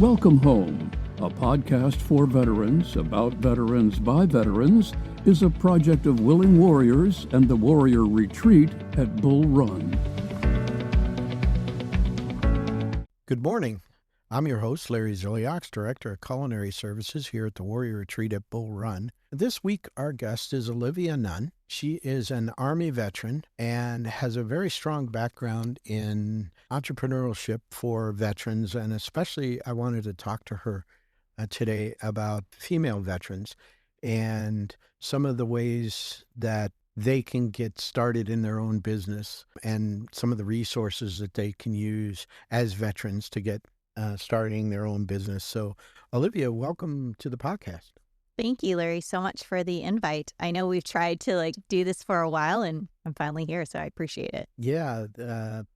Welcome Home, a podcast for veterans, about veterans by veterans, is a project of Willing Warriors and the Warrior Retreat at Bull Run. Good morning. I'm your host, Larry Zoliox, Director of Culinary Services here at the Warrior Retreat at Bull Run. This week, our guest is Olivia Nunn. She is an Army veteran and has a very strong background in entrepreneurship for veterans, and especially I wanted to talk to her today about female veterans and some of the ways that they can get started in their own business and some of the resources that they can use as veterans to get starting their own business. So, Olivia, welcome to the podcast. Thank you, Larry, so much for the invite. I know we've tried to do this for a while, and I'm finally here, so I appreciate it. Yeah,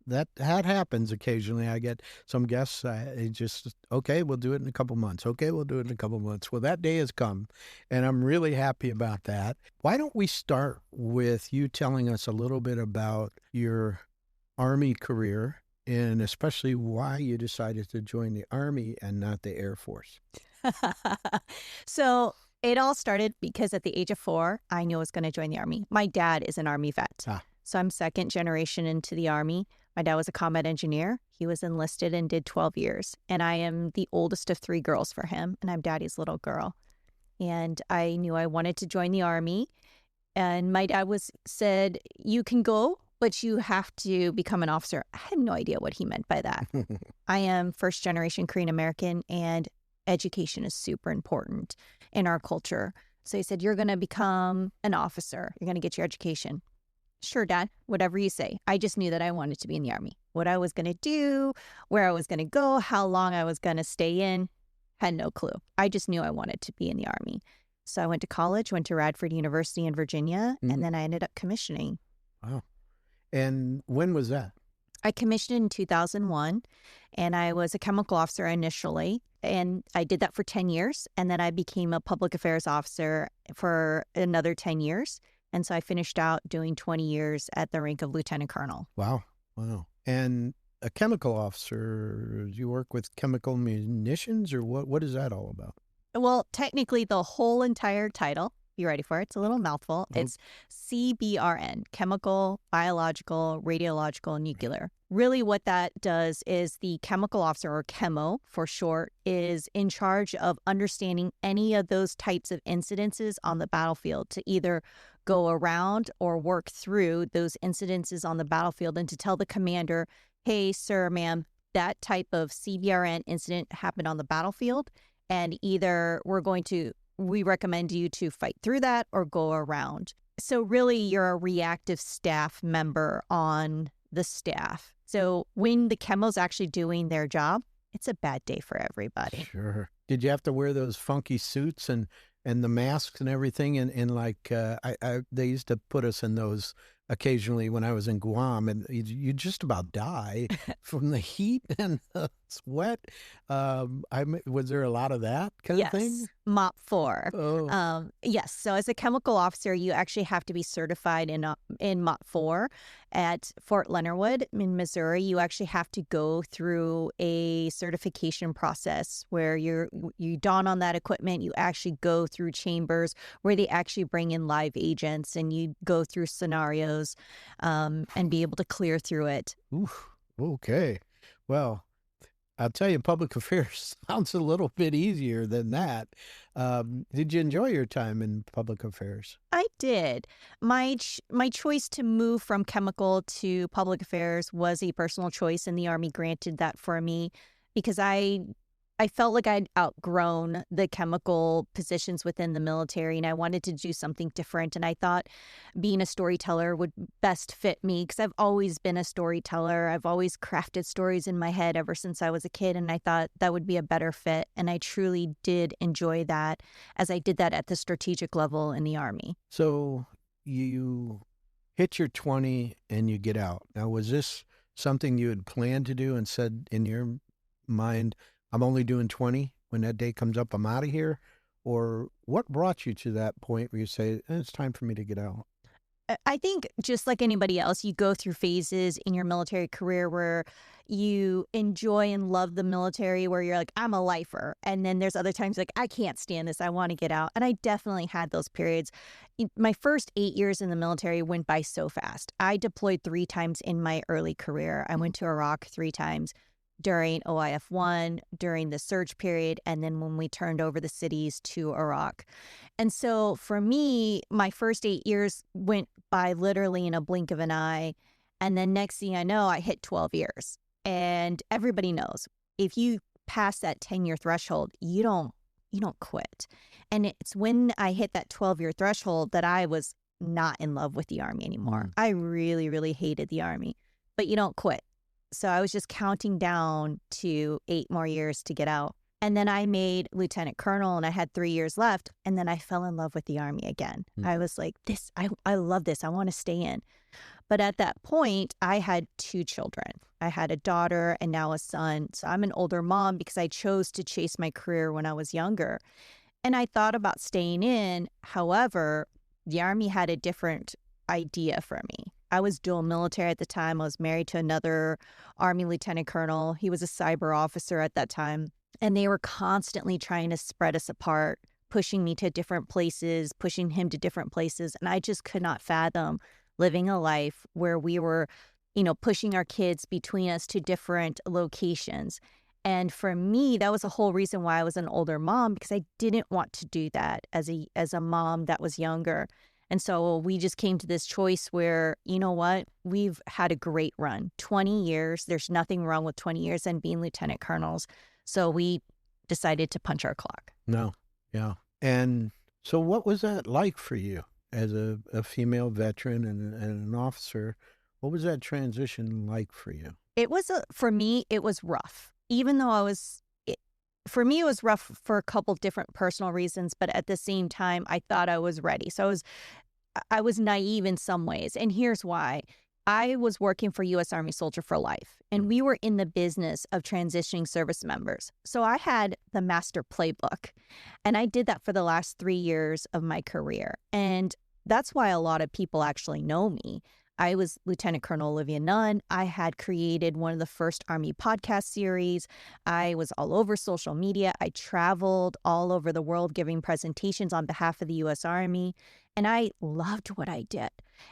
that happens occasionally. I get some guests, okay, we'll do it in a couple months. Okay, we'll do it in a couple months. Well, that day has come, and I'm really happy about that. Why don't we start with you telling us a little bit about your Army career, and especially why you decided to join the Army and not the Air Force? So it all started because at the age of 4, I knew I was going to join the Army. My dad is an Army vet. So I'm second generation into the Army. My dad was a combat engineer. He was enlisted and did 12 years. And I am the oldest of 3 girls for him. And I'm daddy's little girl. And I knew I wanted to join the Army. And my dad said, you can go, but you have to become an officer. I had no idea what he meant by that. I am first generation Korean American, and education is super important in our culture. So he said, you're going to become an officer. You're going to get your education. Sure, Dad, whatever you say. I just knew that I wanted to be in the Army. What I was going to do, where I was going to go, how long I was going to stay in, had no clue. I just knew I wanted to be in the Army. So I went to college, went to Radford University in Virginia, and then I ended up commissioning. Wow. And when was that? I commissioned in 2001, and I was a chemical officer initially, and I did that for 10 years, and then I became a public affairs officer for another 10 years, and so I finished out doing 20 years at the rank of lieutenant colonel. Wow. And a chemical officer, do you work with chemical munitions, or what is that all about? Well, technically, the whole entire title, you ready for it? It's a little mouthful. It's CBRN, chemical, biological, radiological, nuclear. Really what that does is the chemical officer, or chemo for short, is in charge of understanding any of those types of incidences on the battlefield to either go around or work through those incidences on the battlefield and to tell the commander, hey, sir, ma'am, that type of CBRN incident happened on the battlefield, and either we recommend you to fight through that or go around. So really, you're a reactive staff member on the staff. So when the chemo's actually doing their job, it's a bad day for everybody. Sure. Did you have to wear those funky suits and the masks and everything? And they used to put us in those occasionally when I was in Guam, and you just about die from the heat and the sweat. Was there a lot of that kind of thing? Yes, MOP 4. Oh. Yes, so as a chemical officer, you actually have to be certified in MOP 4 at Fort Leonard Wood in Missouri. You actually have to go through a certification process where you don on that equipment. You actually go through chambers where they actually bring in live agents, and you go through scenarios and be able to clear through it. Oof, okay. Well, I'll tell you, public affairs sounds a little bit easier than that. Did you enjoy your time in public affairs? I did. My choice to move from chemical to public affairs was a personal choice, and the Army granted that for me because I felt like I'd outgrown the chemical positions within the military, and I wanted to do something different. And I thought being a storyteller would best fit me because I've always been a storyteller. I've always crafted stories in my head ever since I was a kid, and I thought that would be a better fit. And I truly did enjoy that as I did that at the strategic level in the Army. So you hit your 20 and you get out. Now, was this something you had planned to do and said in your mind, I'm only doing 20. When that day comes up, I'm out of here? Or what brought you to that point where you say, it's time for me to get out? I think just like anybody else, you go through phases in your military career where you enjoy and love the military, where you're like, I'm a lifer. And then there's other times like, I can't stand this. I want to get out. And I definitely had those periods. My first 8 years in the military went by so fast. I deployed 3 times in my early career. I went to Iraq 3 times during OIF-1, during the surge period, and then when we turned over the cities to Iraq. And so for me, my first 8 years went by literally in a blink of an eye. And then next thing I know, I hit 12 years. And everybody knows, if you pass that 10-year threshold, you don't quit. And it's when I hit that 12-year threshold that I was not in love with the Army anymore. I really, really hated the Army. But you don't quit. So I was just counting down to 8 more years to get out. And then I made lieutenant colonel and I had 3 years left. And then I fell in love with the Army again. I was like, I love this. I want to stay in. But at that point, I had 2 children. I had a daughter and now a son. So I'm an older mom because I chose to chase my career when I was younger. And I thought about staying in. However, the Army had a different idea for me. I was dual military at the time. I was married to another Army lieutenant colonel. He was a cyber officer at that time. And they were constantly trying to spread us apart, pushing me to different places, pushing him to different places. And I just could not fathom living a life where we were, pushing our kids between us to different locations. And for me, that was the whole reason why I was an older mom, because I didn't want to do that as a mom that was younger. And so we just came to this choice where, you know what, we've had a great run, 20 years. There's nothing wrong with 20 years and being lieutenant colonels. So we decided to punch our clock. No, yeah. And so what was that like for you as a female veteran and an officer? What was that transition like for you? For me, it was rough. Even though for me, it was rough for a couple different personal reasons, but at the same time, I thought I was ready. So I was naive in some ways. And here's why. I was working for U.S. Army Soldier for Life, and we were in the business of transitioning service members. So I had the master playbook, and I did that for the last 3 years of my career. And that's why a lot of people actually know me. I was Lieutenant Colonel Olivia Nunn. I had created one of the first Army podcast series. I was all over social media. I traveled all over the world giving presentations on behalf of the U.S. Army. And I loved what I did.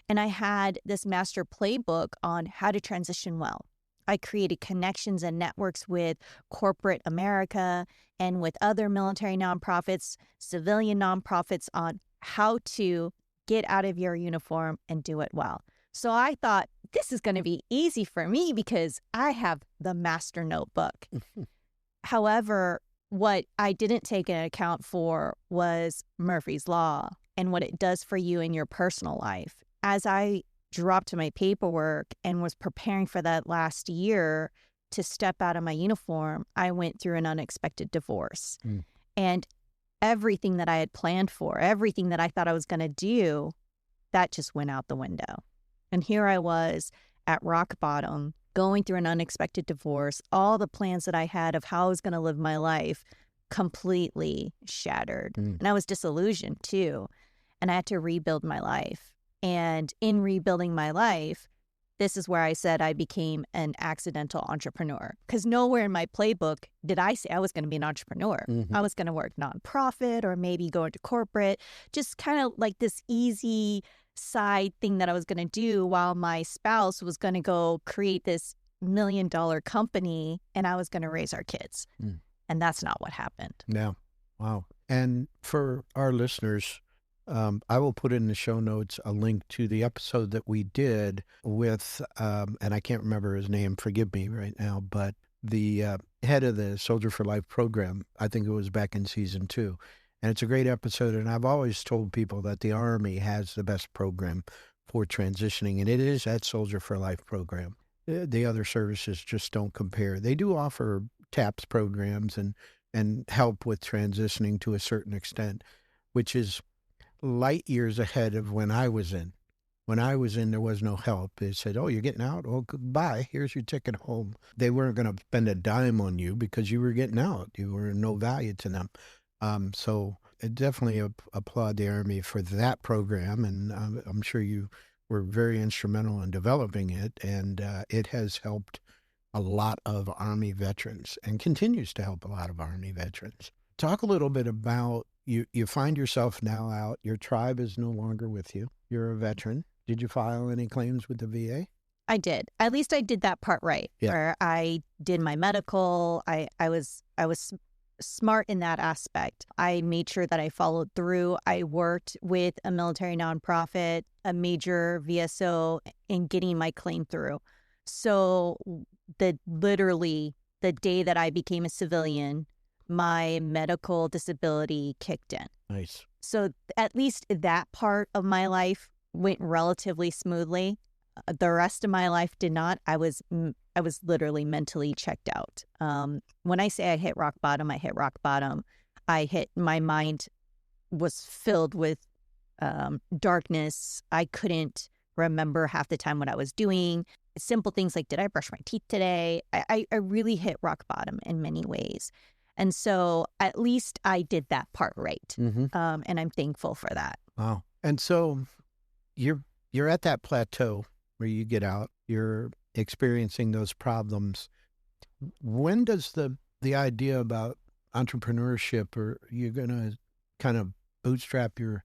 And I had this master playbook on how to transition well. I created connections and networks with corporate America and with other military nonprofits, civilian nonprofits on how to get out of your uniform and do it well. So I thought, this is going to be easy for me because I have the master notebook. However, what I didn't take into account for was Murphy's Law and what it does for you in your personal life. As I dropped my paperwork and was preparing for that last year to step out of my uniform, I went through an unexpected divorce. And everything that I had planned for, everything that I thought I was going to do, that just went out the window. And here I was at rock bottom, going through an unexpected divorce. All the plans that I had of how I was going to live my life completely shattered. And I was disillusioned too. And I had to rebuild my life. And in rebuilding my life, this is where I said I became an accidental entrepreneur. Because nowhere in my playbook did I say I was going to be an entrepreneur. I was going to work nonprofit or maybe go into corporate, just kind of like this easy side thing that I was going to do while my spouse was going to go create this $1 million company and I was going to raise our kids. And that's not what happened. Yeah. Wow. And for our listeners, I will put in the show notes a link to the episode that we did with, and I can't remember his name, forgive me right now, but the head of the Soldier for Life program. I think it was back in season 2. And it's a great episode. And I've always told people that the Army has the best program for transitioning, and it is that Soldier for Life program. The other services just don't compare. They do offer TAPS programs and help with transitioning to a certain extent, which is light years ahead of when I was in. When I was in, there was no help. They said, oh, you're getting out? Oh, goodbye. Here's your ticket home. They weren't going to spend a dime on you because you were getting out. You were no value to them. So I definitely applaud the Army for that program, and I'm sure you were very instrumental in developing it, and it has helped a lot of Army veterans and continues to help a lot of Army veterans. Talk a little bit about you find yourself now out. Your tribe is no longer with you. You're a veteran. Did you file any claims with the VA? I did. At least I did that part right. Yeah. Where I did my medical. I was smart in that aspect. I made sure that I followed through. I worked with a military nonprofit, a major VSO, in getting my claim through. So literally the day that I became a civilian, my medical disability kicked in. Nice. So at least that part of my life went relatively smoothly. The rest of my life did not. I was literally mentally checked out. When I say I hit rock bottom, I hit rock bottom. My mind was filled with darkness. I couldn't remember half the time what I was doing. Simple things like, did I brush my teeth today? I really hit rock bottom in many ways. And so at least I did that part right. Mm-hmm. And I'm thankful for that. Wow. And so you're at that plateau where you get out, you're experiencing those problems. When does the idea about entrepreneurship, or you're going to kind of bootstrap your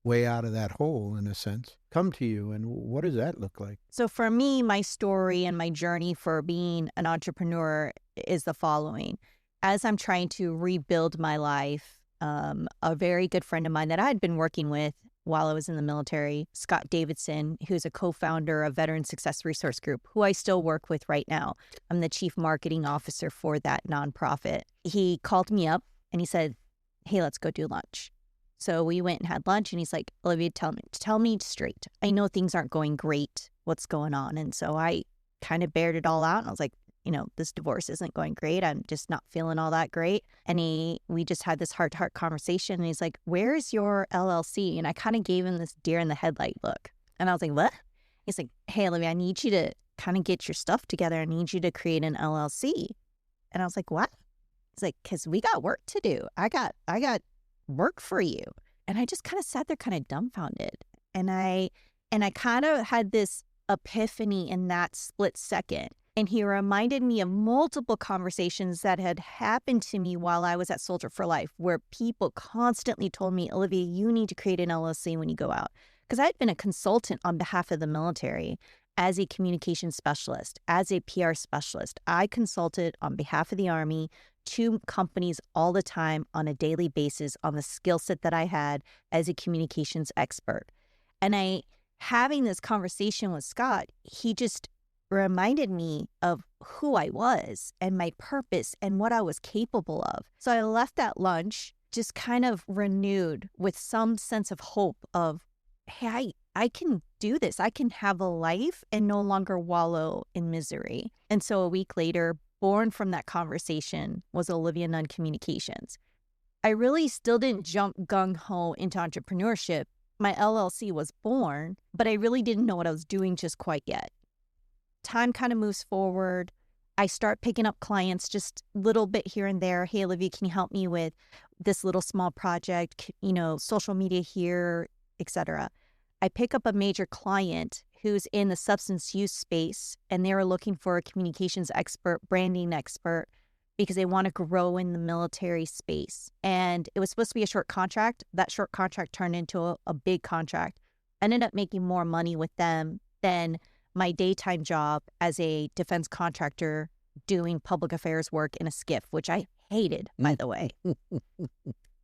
way out of that hole, in a sense, come to you? And what does that look like? So for me, my story and my journey for being an entrepreneur is the following. As I'm trying to rebuild my life, a very good friend of mine that I had been working with while I was in the military, Scott Davidson, who's a co-founder of Veteran Success Resource Group, who I still work with right now. I'm the chief marketing officer for that nonprofit. He called me up and he said, hey, let's go do lunch. So we went and had lunch, and he's like, Olivia, tell me straight. I know things aren't going great. What's going on? And so I kind of bared it all out, and I was like, this divorce isn't going great. I'm just not feeling all that great. And we just had this heart-to-heart conversation. And he's like, where's your LLC? And I kind of gave him this deer in the headlight look. And I was like, what? He's like, hey, Olivia, I need you to kind of get your stuff together. I need you to create an LLC. And I was like, what? He's like, because we got work to do. I got work for you. And I just kind of sat there kind of dumbfounded. And I kind of had this epiphany in that split second. And he reminded me of multiple conversations that had happened to me while I was at Soldier for Life, where people constantly told me, Olivia, you need to create an LLC when you go out. Because I had been a consultant on behalf of the military as a communication specialist, as a PR specialist. I consulted on behalf of the Army to companies all the time on a daily basis on the skill set that I had as a communications expert. And having this conversation with Scott, he just reminded me of who I was and my purpose and what I was capable of. So I left that lunch just kind of renewed with some sense of hope of, hey, I can do this. I can have a life and no longer wallow in misery. And so a week later, born from that conversation was Olivia Nunn Communications. I really still didn't jump gung-ho into entrepreneurship. My LLC was born, but I really didn't know what I was doing just quite yet. Time kind of moves forward. I start picking up clients just a little bit here and there. Hey, Olivia, can you help me with this little small project? Social media here, etc. I pick up a major client who's in the substance use space, and they were looking for a communications expert, branding expert, because they want to grow in the military space. And it was supposed to be a short contract. That short contract turned into a big contract. I ended up making more money with them than my daytime job as a defense contractor doing public affairs work in a skiff, which I hated, by the way.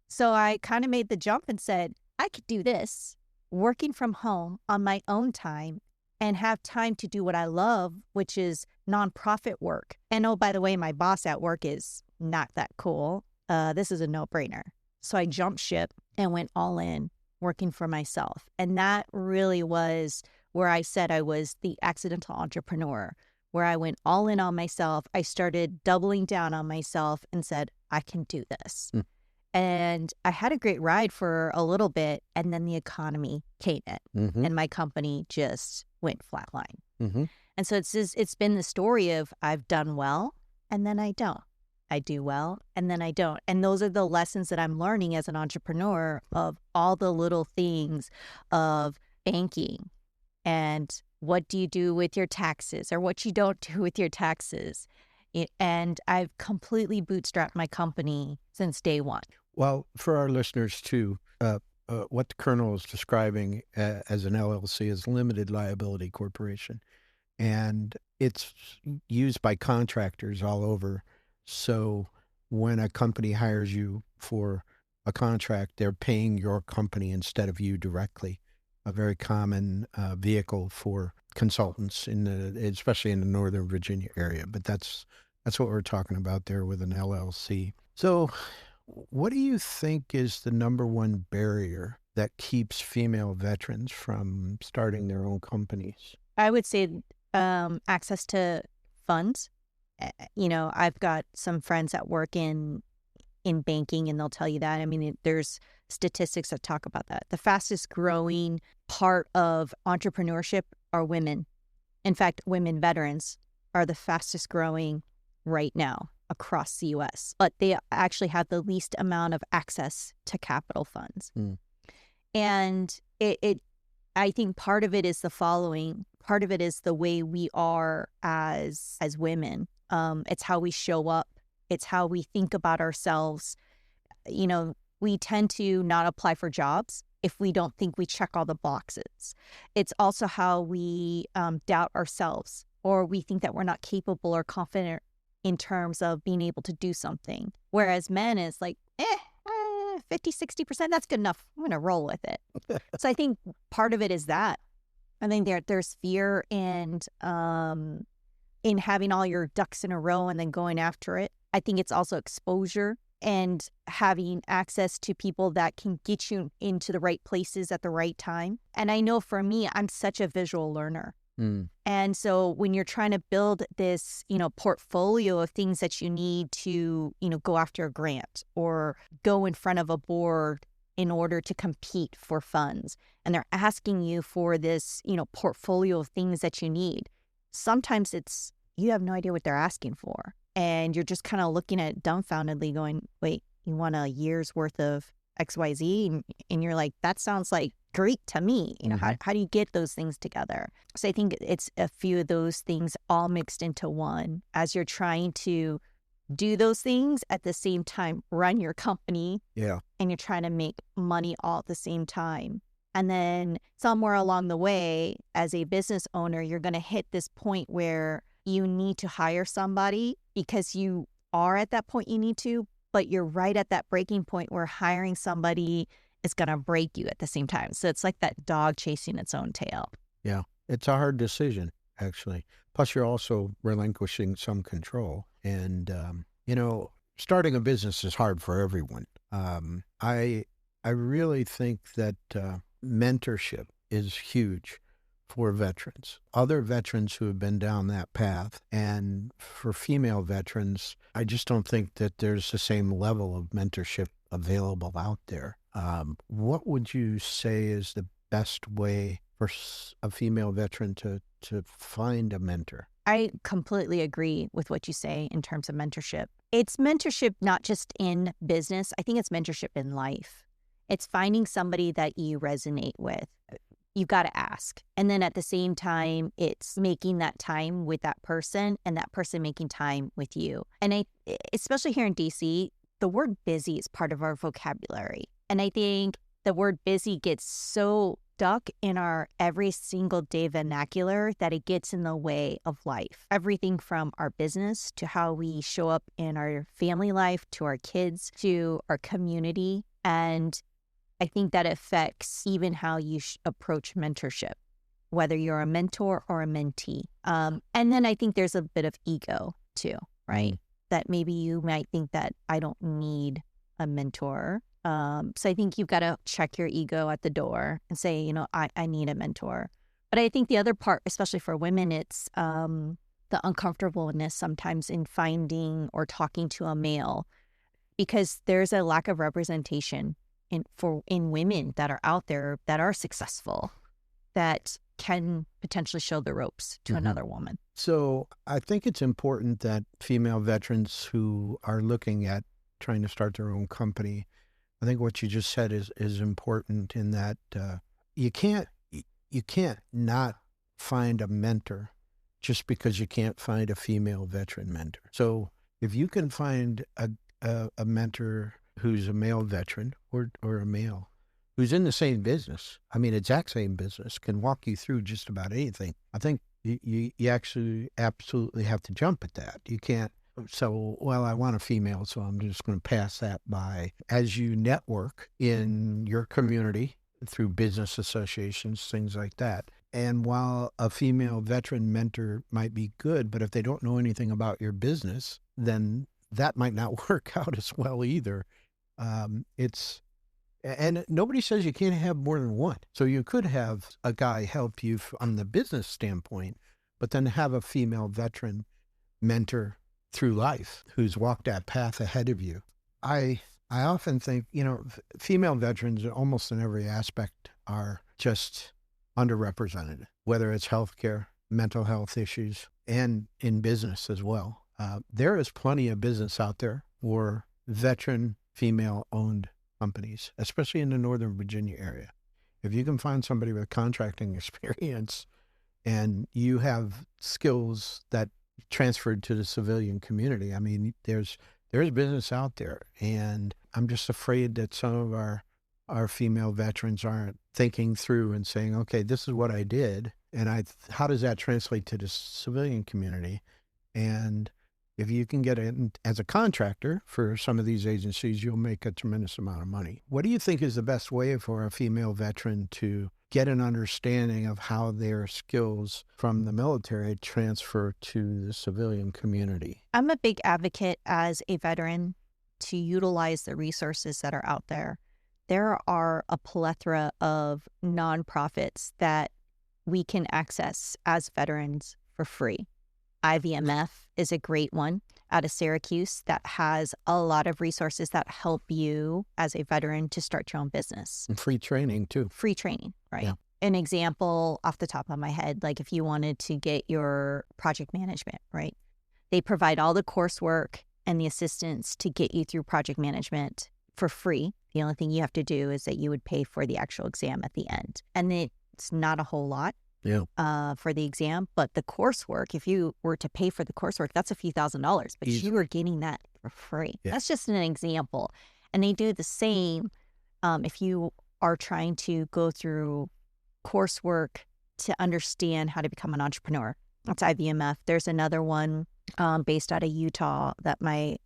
So I kind of made the jump and said, I could do this working from home on my own time and have time to do what I love, which is nonprofit work. And oh, by the way, my boss at work is not that cool. This is a no-brainer. So I jumped ship and went all in working for myself. And that really was where I said I was the accidental entrepreneur, where I went all in on myself. I started doubling down on myself and said, I can do this. And I had a great ride for a little bit, and then the economy came in, and my company just went flatline. And so it's been the story of I've done well, and then I don't. I do well, and then I don't. And those are the lessons that I'm learning as an entrepreneur of all the little things of banking and what do you do with your taxes or what you don't do with your taxes. And I've completely bootstrapped my company since day one. Well, for our listeners too, what the Colonel is describing as an LLC is limited liability corporation. And it's used by contractors all over. So when a company hires you for a contract, they're paying your company instead of you directly. A very common vehicle for consultants, especially in the Northern Virginia area. But that's what we're talking about there with an LLC. So what do you think is the number one barrier that keeps female veterans from starting their own companies? I would say access to funds. I've got some friends that work in banking, and they'll tell you that. I mean, there's statistics that talk about that. The fastest growing part of entrepreneurship are women. In fact, women veterans are the fastest growing right now across the U.S., but they actually have the least amount of access to capital funds. And I think part of it is the following. Part of it is the way we are as women. It's how we show up. It's how we think about ourselves. We tend to not apply for jobs if we don't think we check all the boxes. It's also how we doubt ourselves, or we think that we're not capable or confident in terms of being able to do something. Whereas men is like, 50, 60%, that's good enough. I'm going to roll with it. So I think part of it is that. I think there's fear in having all your ducks in a row and then going after it. I think it's also exposure and having access to people that can get you into the right places at the right time. And I know for me, I'm such a visual learner. And so when you're trying to build this, portfolio of things that you need to, go after a grant or go in front of a board in order to compete for funds, and they're asking you for this, portfolio of things that you need, sometimes you have no idea what they're asking for. And you're just kind of looking at it dumbfoundedly going, wait, you want a year's worth of XYZ? And you're like, that sounds like great to me. How do you get those things together? So I think it's a few of those things all mixed into one as you're trying to do those things at the same time, run your company. Yeah. And you're trying to make money all at the same time. And then somewhere along the way, as a business owner, you're going to hit this point where you need to hire somebody because you are at that point you need to, but you're right at that breaking point where hiring somebody is going to break you at the same time. So it's like that dog chasing its own tail. Yeah. It's a hard decision, actually. Plus, you're also relinquishing some control. And, starting a business is hard for everyone. I really think that mentorship is huge for veterans, other veterans who have been down that path. And for female veterans, I just don't think that there's the same level of mentorship available out there. What would you say is the best way for a female veteran to find a mentor? I completely agree with what you say in terms of mentorship. It's mentorship not just in business. I think it's mentorship in life. It's finding somebody that you resonate with. You've got to ask. And then at the same time, it's making that time with that person and that person making time with you. And especially here in DC, the word busy is part of our vocabulary. And I think the word busy gets so stuck in our every single day vernacular that it gets in the way of life. Everything from our business to how we show up in our family life, to our kids, to our community. And I think that affects even how you approach mentorship, whether you're a mentor or a mentee. And then I think there's a bit of ego too, right? That maybe you might think that I don't need a mentor. So I think you've got to check your ego at the door and say, I need a mentor. But I think the other part, especially for women, it's the uncomfortableness sometimes in finding or talking to a male, because there's a lack of representation in women that are out there that are successful, that can potentially show the ropes to another woman. So I think it's important that female veterans who are looking at trying to start their own company, I think what you just said is important in that you can't not find a mentor just because you can't find a female veteran mentor. So if you can find a mentor who's a male veteran or a male who's in the same business, I mean, exact same business, can walk you through just about anything, I think you actually absolutely have to jump at that. You can't, I want a female, so I'm just going to pass that by. As you network in your community through business associations, things like that, and while a female veteran mentor might be good, but if they don't know anything about your business, then that might not work out as well either. And nobody says you can't have more than one. So you could have a guy help you from the business standpoint, but then have a female veteran mentor through life who's walked that path ahead of you. I often think, female veterans almost in every aspect are just underrepresented, whether it's healthcare, mental health issues, and in business as well. There is plenty of business out there for veteran female-owned companies, especially in the Northern Virginia area. If you can find somebody with contracting experience and you have skills that transferred to the civilian community, I mean, there's business out there. And I'm just afraid that some of our female veterans aren't thinking through and saying, okay, this is what I did, and how does that translate to the civilian community? And if you can get in as a contractor for some of these agencies, you'll make a tremendous amount of money. What do you think is the best way for a female veteran to get an understanding of how their skills from the military transfer to the civilian community? I'm a big advocate as a veteran to utilize the resources that are out there. There are a plethora of nonprofits that we can access as veterans for free. IVMF is a great one out of Syracuse that has a lot of resources that help you as a veteran to start your own business. And free training too. Free training, right? Yeah. An example off the top of my head, like if you wanted to get your project management, right? They provide all the coursework and the assistance to get you through project management for free. The only thing you have to do is that you would pay for the actual exam at the end. And it's not a whole lot. For the exam, but the coursework, if you were to pay for the coursework, that's a few $1,000s, but you are getting that for free. Yeah. That's just an example. And they do the same if you are trying to go through coursework to understand how to become an entrepreneur. That's IVMF. There's another one based out of Utah that my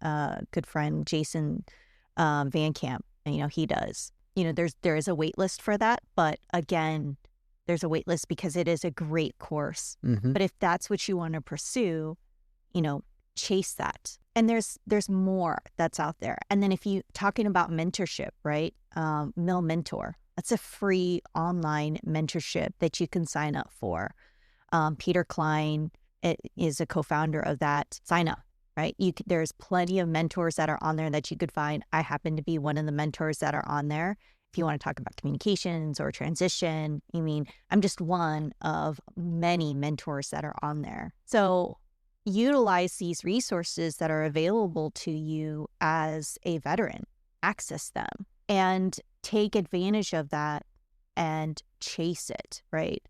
good friend Jason Van Camp, he does. There is a wait list for that, but again, there's a wait list because it is a great course. Mm-hmm. But if that's what you want to pursue, chase that. And there's more that's out there. And then if you talking about mentorship, right? Mill Mentor, that's a free online mentorship that you can sign up for. Peter Klein is a co-founder of that. Sign up, right? There's plenty of mentors that are on there that you could find. I happen to be one of the mentors that are on there. If you want to talk about communications or transition, I'm just one of many mentors that are on there. So utilize these resources that are available to you as a veteran, access them, and take advantage of that and chase it, right?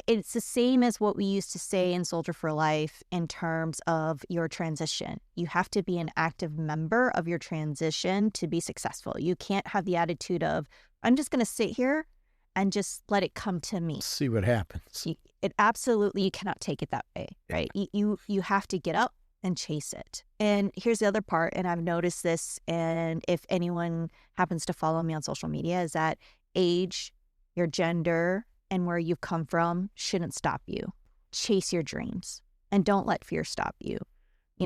It's the same as what we used to say in Soldier for Life in terms of your transition. You have to be an active member of your transition to be successful. You can't have the attitude of, I'm just going to sit here and just let it come to me. See what happens. You cannot take it that way, right? You have to get up and chase it. And here's the other part, and I've noticed this, and if anyone happens to follow me on social media, is that age, your gender, and where you've come from shouldn't stop you. Chase your dreams and don't let fear stop you.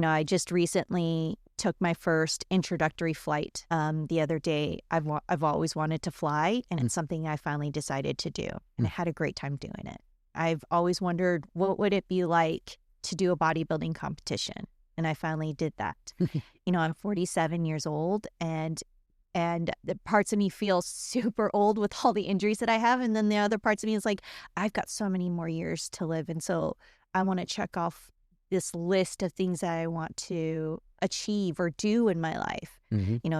I just recently took my first introductory flight the other day. I've always wanted to fly, and it's something I finally decided to do, and I had a great time doing it. I've always wondered what would it be like to do a bodybuilding competition, and I finally did that. I'm 47 years old, and And the parts of me feel super old with all the injuries that I have. And then the other parts of me is like, I've got so many more years to live. And so I want to check off this list of things that I want to achieve or do in my life.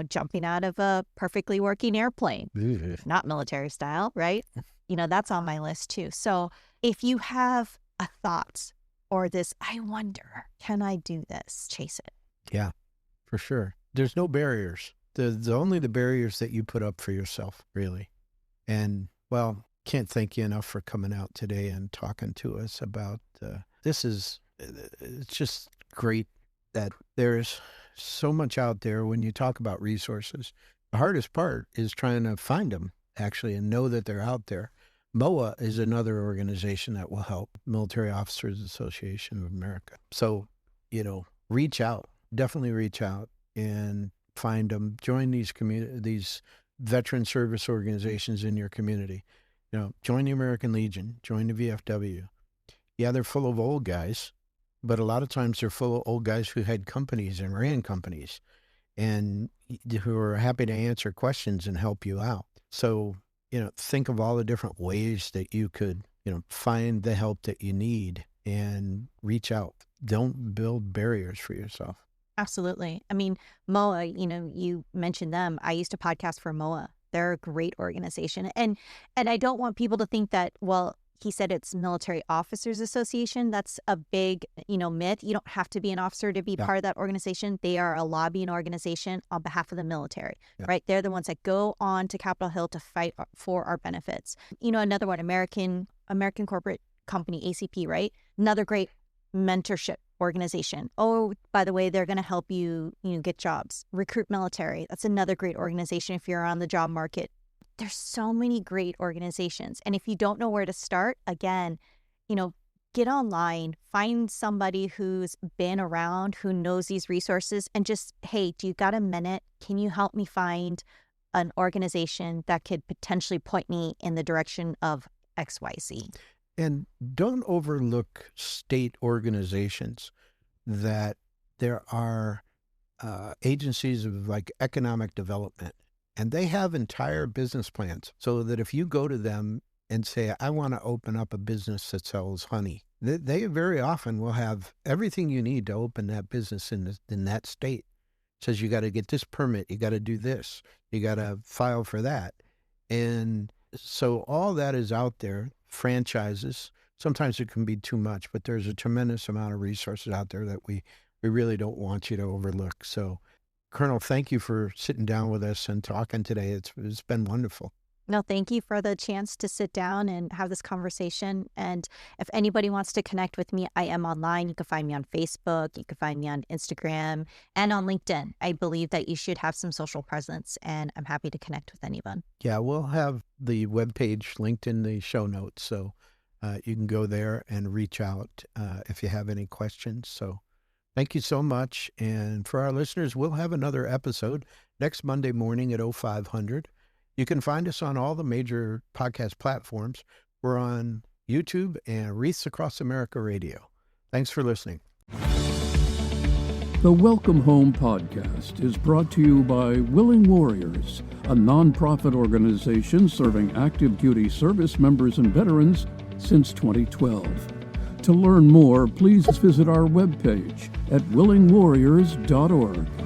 Jumping out of a perfectly working airplane, not military style, right? That's on my list too. So if you have a thought or this, I wonder, can I do this? Chase it. Yeah, for sure. There's no barriers. The only the barriers that you put up for yourself, really. And, well, can't thank you enough for coming out today and talking to us about it's just great that there's so much out there when you talk about resources. The hardest part is trying to find them, actually, and know that they're out there. MOA is another organization that will help, Military Officers Association of America. So, reach out, definitely reach out and find them. Join these veteran service organizations in your community. Join the American Legion, join the VFW. Yeah, they're full of old guys, but a lot of times they're full of old guys who had companies and ran companies and who are happy to answer questions and help you out. So, think of all the different ways that you could, find the help that you need and reach out. Don't build barriers for yourself. Absolutely. I mean, MOA, you mentioned them. I used to podcast for MOA. They're a great organization. And I don't want people to think that, well, he said it's Military Officers Association. That's a big, myth. You don't have to be an officer to be part of that organization. They are a lobbying organization on behalf of the military, right? They're the ones that go on to Capitol Hill to fight for our benefits. Another one, American Corporate Company, ACP, right? Another great mentorship organization. Oh, by the way, they're going to help you, get jobs. Recruit Military. That's another great organization if you're on the job market. There's so many great organizations. And if you don't know where to start, again, get online, find somebody who's been around, who knows these resources, and just, hey, do you got a minute? Can you help me find an organization that could potentially point me in the direction of XYZ? And don't overlook state organizations that there are agencies of like economic development, and they have entire business plans so that if you go to them and say, I want to open up a business that sells honey, they very often will have everything you need to open that business in that state. It says you got to get this permit, you got to do this, you got to file for that. And so all that is out there. Franchises, sometimes it can be too much, but there's a tremendous amount of resources out there that we really don't want you to overlook. So, Colonel, thank you for sitting down with us and talking today. It's been wonderful. No, thank you for the chance to sit down and have this conversation. And if anybody wants to connect with me, I am online. You can find me on Facebook. You can find me on Instagram and on LinkedIn. I believe that you should have some social presence, and I'm happy to connect with anyone. Yeah, we'll have the webpage linked in the show notes. So you can go there and reach out if you have any questions. So thank you so much. And for our listeners, we'll have another episode next Monday morning at 0500. You can find us on all the major podcast platforms. We're on YouTube and Wreaths Across America Radio. Thanks for listening. The Welcome Home podcast is brought to you by Willing Warriors, a nonprofit organization serving active duty service members and veterans since 2012. To learn more, please visit our webpage at willingwarriors.org.